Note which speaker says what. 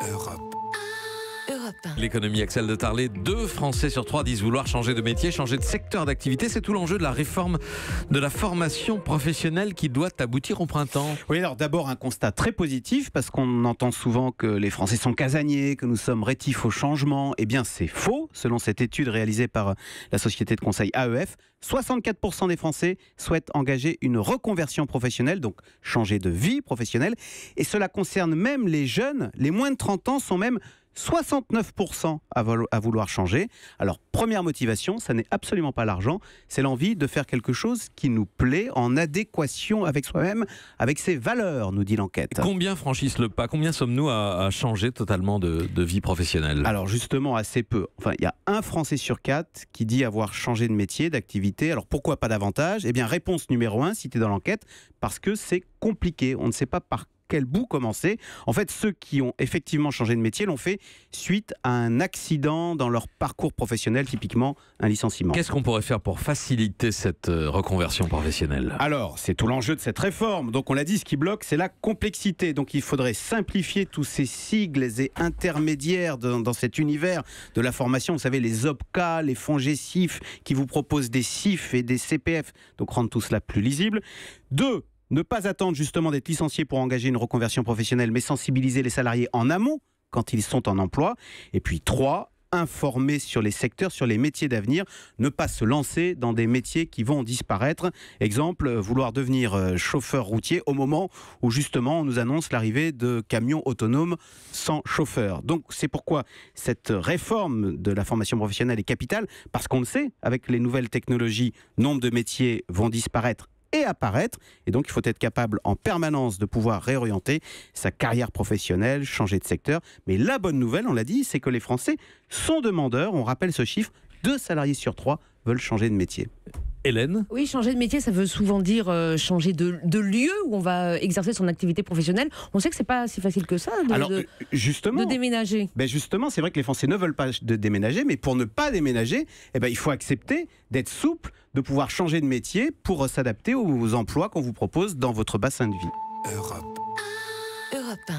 Speaker 1: Europe.
Speaker 2: L'économie Axel de Tarlet, 2 Français sur 3 disent vouloir changer de métier, changer de secteur d'activité. C'est tout l'enjeu de la réforme de la formation professionnelle qui doit aboutir au printemps.
Speaker 3: Oui, alors d'abord un constat très positif parce qu'on entend souvent que les Français sont casaniers, que nous sommes rétifs au changement. Eh bien c'est faux, selon cette étude réalisée par la société de conseil AEF. 64% des Français souhaitent engager une reconversion professionnelle, donc changer de vie professionnelle. Et cela concerne même les jeunes, les moins de 30 ans sont même 69% à vouloir changer. Alors, première motivation, ça n'est absolument pas l'argent, c'est l'envie de faire quelque chose qui nous plaît, en adéquation avec soi-même, avec ses valeurs, nous dit l'enquête.
Speaker 2: Combien franchissent le pas? Combien sommes-nous à changer totalement de vie professionnelle?
Speaker 3: Alors justement, assez peu. Enfin, il y a 1 Français sur 4 qui dit avoir changé de métier, d'activité. Alors pourquoi pas davantage? Eh bien, réponse numéro 1, citée dans l'enquête, parce que c'est compliqué. On ne sait pas par quel bout commencer. En fait, ceux qui ont effectivement changé de métier l'ont fait suite à un accident dans leur parcours professionnel, typiquement un licenciement.
Speaker 2: Qu'est-ce qu'on pourrait faire pour faciliter cette reconversion professionnelle?
Speaker 3: Alors, c'est tout l'enjeu de cette réforme. Donc, on l'a dit, ce qui bloque, c'est la complexité. Donc, il faudrait simplifier tous ces sigles et intermédiaires dans cet univers de la formation. Vous savez, les OPCA, les FONGECIF, qui vous proposent des CIF et des CPF. Donc, rendre tout cela plus lisible. 2. Ne pas attendre justement d'être licencié pour engager une reconversion professionnelle, mais sensibiliser les salariés en amont quand ils sont en emploi. Et puis 3, informer sur les secteurs, sur les métiers d'avenir, ne pas se lancer dans des métiers qui vont disparaître. Exemple, vouloir devenir chauffeur routier au moment où justement on nous annonce l'arrivée de camions autonomes sans chauffeur. Donc c'est pourquoi cette réforme de la formation professionnelle est capitale, parce qu'on le sait, avec les nouvelles technologies, nombre de métiers vont disparaître et apparaître, et donc il faut être capable en permanence de pouvoir réorienter sa carrière professionnelle, changer de secteur. Mais la bonne nouvelle, on l'a dit, c'est que les Français sont demandeurs. On rappelle ce chiffre, 2 salariés sur 3 veulent changer de métier.
Speaker 2: Hélène?
Speaker 4: Oui, changer de métier, ça veut souvent dire changer de lieu où on va exercer son activité professionnelle. On sait que c'est pas si facile que ça
Speaker 3: justement,
Speaker 4: de déménager.
Speaker 3: Ben justement, c'est vrai que les Français ne veulent pas déménager, mais pour ne pas déménager, il faut accepter d'être souple, de pouvoir changer de métier pour s'adapter aux emplois qu'on vous propose dans votre bassin de vie.
Speaker 1: Europe.
Speaker 5: Europe 1.